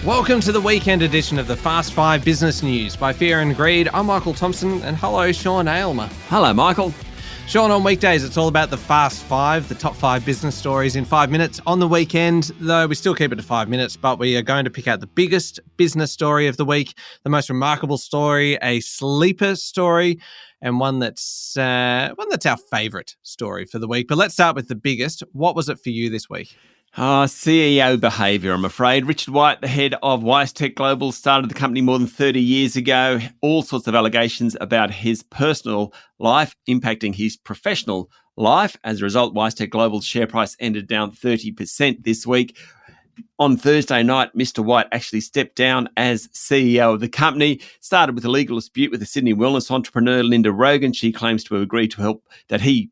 Welcome to the weekend edition of the Fast 5 Business News by Fear and Greed. I'm Michael Thompson, and hello, Sean Aylmer. Hello, Michael. Sean, on weekdays, it's all about the Fast 5, the top 5 business stories in 5 minutes. On the weekend, though, we still keep it to 5 minutes, but we are going to pick out the biggest business story of the week, the most remarkable story, a sleeper story, and one that's our favourite story for the week. But let's start with the biggest. What was it for you this week? CEO behaviour, I'm afraid. Richard White, the head of WiseTech Global, started the company more than 30 years ago. All sorts of allegations about his personal life impacting his professional life. As a result, WiseTech Global's share price ended down 30% this week. On Thursday night, Mr. White actually stepped down as CEO of the company. Started with a legal dispute with the Sydney wellness entrepreneur Linda Rogan. She claims to have agreed to help that he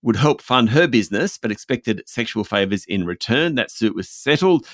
would help fund her business, but expected sexual favours in return. That suit was settled.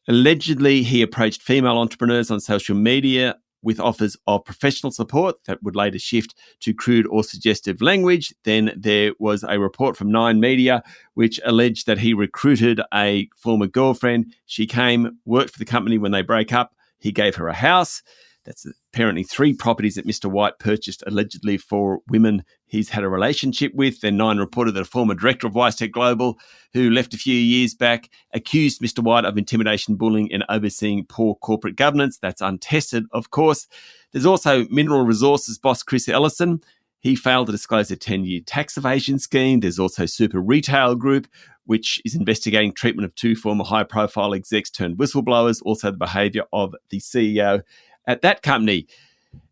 Allegedly, he approached female entrepreneurs on social media with offers of professional support that would later shift to crude or suggestive language. Then there was a report from Nine Media which alleged that he recruited a former girlfriend. She came, worked for the company when they broke up. He gave her a house. That's apparently 3 properties that Mr. White purchased allegedly for women he's had a relationship with. Then Nine reported that a former director of WiseTech Global, who left a few years back, accused Mr. White of intimidation, bullying and overseeing poor corporate governance. That's untested, of course. There's also Mineral Resources boss Chris Ellison. He failed to disclose a 10-year tax evasion scheme. There's also Super Retail Group, which is investigating treatment of 2 former high-profile execs turned whistleblowers, also the behaviour of the CEO at that company.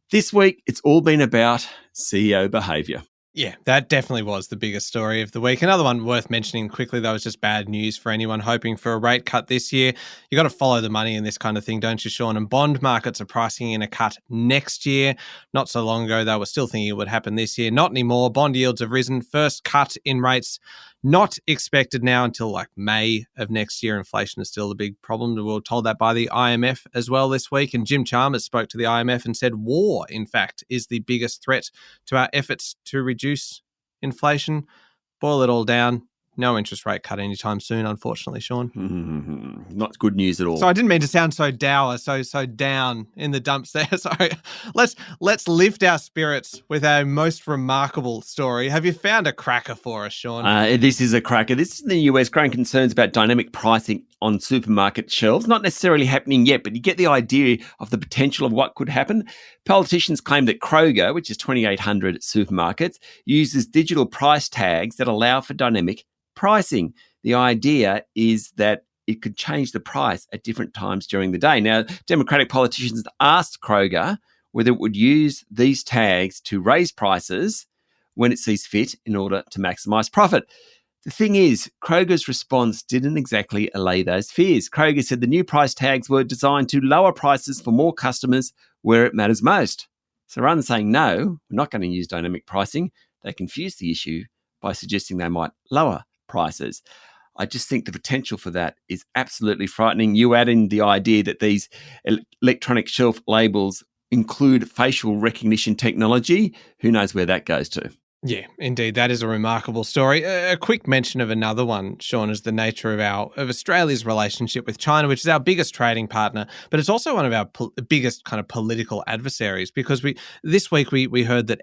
This week, it's all been about CEO behaviour. Yeah, that definitely was the biggest story of the week. Another one worth mentioning quickly, though, is just bad news for anyone hoping for a rate cut this year. You got to follow the money in this kind of thing, don't you, Sean? And bond markets are pricing in a cut next year. Not so long ago, they were still thinking it would happen this year. Not anymore. Bond yields have risen. First cut in rates not expected now until like May of next year. Inflation is still a big problem. We were told that by the IMF as well this week. And Jim Chalmers spoke to the IMF and said war, in fact, is the biggest threat to our efforts to reduce inflation. Boil it all down. No interest rate cut anytime soon, unfortunately, Sean. Not good news at all. So I didn't mean to sound so dour, so down in the dumps there. Sorry. Let's lift our spirits with our most remarkable story. Have you found a cracker for us, Sean? This is a cracker. This is in the US, growing concerns about dynamic pricing on supermarket shelves. Not necessarily happening yet, but you get the idea of the potential of what could happen. Politicians claim that Kroger, which is 2,800 supermarkets, uses digital price tags that allow for dynamic pricing. The idea is that it could change the price at different times during the day. Now, Democratic politicians asked Kroger whether it would use these tags to raise prices when it sees fit in order to maximise profit. The thing is, Kroger's response didn't exactly allay those fears. Kroger said the new price tags were designed to lower prices for more customers where it matters most. So rather than saying, no, we're not going to use dynamic pricing, they confused the issue by suggesting they might lower prices. I just think the potential for that is absolutely frightening. You add in the idea that these electronic shelf labels include facial recognition technology. Who knows where that goes to? Yeah, indeed. That is a remarkable story. A quick mention of another one, Sean, is the nature of Australia's relationship with China, which is our biggest trading partner, but it's also one of our biggest kind of political adversaries, because this week we heard that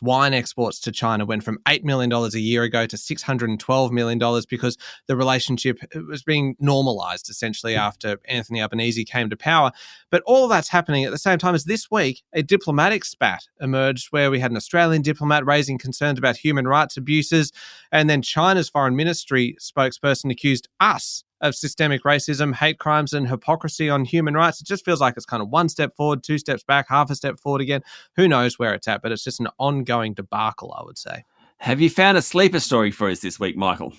wine exports to China went from $8 million a year ago to $612 million because the relationship was being normalised essentially after Anthony Albanese came to power. But all of that's happening at the same time as this week, a diplomatic spat emerged where we had an Australian diplomat raising concerns about human rights abuses, and then China's foreign ministry spokesperson accused us of systemic racism, hate crimes, and hypocrisy on human rights. It just feels like it's kind of 1 step forward, 2 steps back, half a step forward again. Who knows where it's at, but it's just an ongoing debacle, I would say. Have you found a sleeper story for us this week, Michael?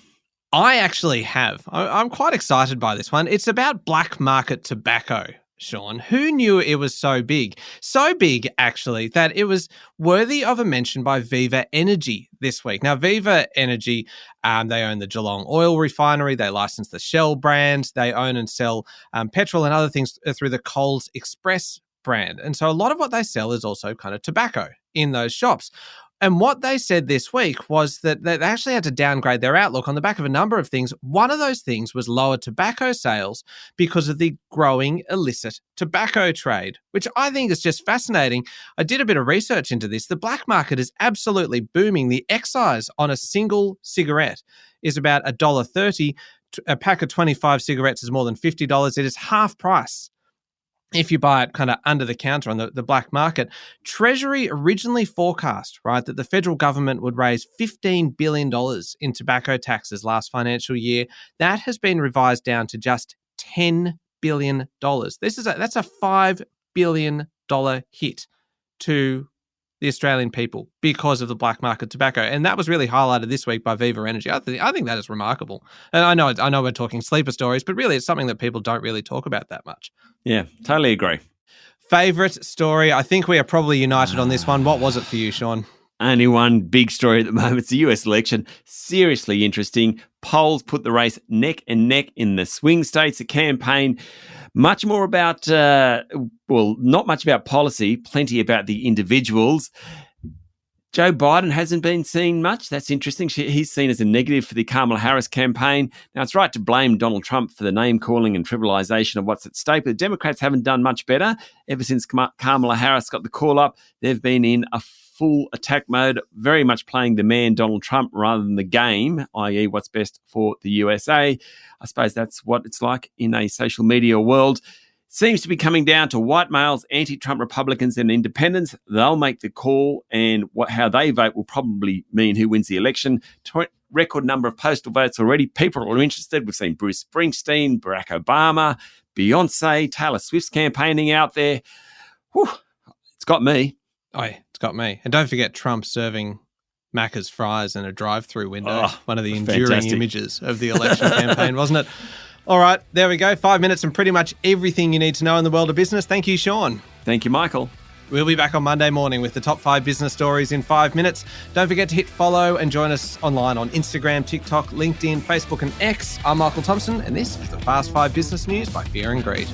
I actually have. I'm quite excited by this one. It's about black market tobacco. Sean, who knew it was so big? So big, actually, that it was worthy of a mention by Viva Energy this week. Now, Viva Energy, they own the Geelong Oil Refinery. They license the Shell brand. They own and sell petrol and other things through the Coles Express brand. And so a lot of what they sell is also kind of tobacco in those shops. And what they said this week was that they actually had to downgrade their outlook on the back of a number of things. One of those things was lower tobacco sales because of the growing illicit tobacco trade, which I think is just fascinating. I did a bit of research into this. The black market is absolutely booming. The excise on a single cigarette is about $1.30. A pack of 25 cigarettes is more than $50. It is half price if you buy it kind of under the counter on the black market. Treasury originally forecast, right, that the federal government would raise $15 billion in tobacco taxes last financial year. That has been revised down to just $10 billion. That's a $5 billion hit to the Australian people because of the black market tobacco. And that was really highlighted this week by Viva Energy. I think that is remarkable. And I know we're talking sleeper stories, but really it's something that people don't really talk about that much. Yeah, totally agree. Favourite story? I think we are probably united on this one. What was it for you, Sean? Only one big story at the moment. It's the US election. Seriously interesting. Polls put the race neck and neck in the swing states. A campaign much more about, not much about policy, plenty about the individuals. Joe Biden hasn't been seen much. That's interesting. He's seen as a negative for the Kamala Harris campaign. Now, it's right to blame Donald Trump for the name-calling and trivialization of what's at stake, but the Democrats haven't done much better. Ever since Kamala Harris got the call-up, they've been in a full attack mode, very much playing the man Donald Trump rather than the game, i.e. what's best for the USA. I suppose that's what it's like in a social media world. Seems to be coming down to white males, anti-Trump Republicans and independents. They'll make the call, and how they vote will probably mean who wins the election. Record number of postal votes already. People are interested. We've seen Bruce Springsteen, Barack Obama, Beyonce, Taylor Swift's campaigning out there. Whew, it's got me. Oh, yeah, it's got me. And don't forget Trump serving Macca's fries in a drive-through window. One of the enduring fantastic images of the election campaign, wasn't it? All right, there we go. 5 minutes and pretty much everything you need to know in the world of business. Thank you, Sean. Thank you, Michael. We'll be back on Monday morning with the top 5 business stories in 5 minutes. Don't forget to hit follow and join us online on Instagram, TikTok, LinkedIn, Facebook and X. I'm Michael Thompson, and this is the Fast 5 Business News by Fear and Greed.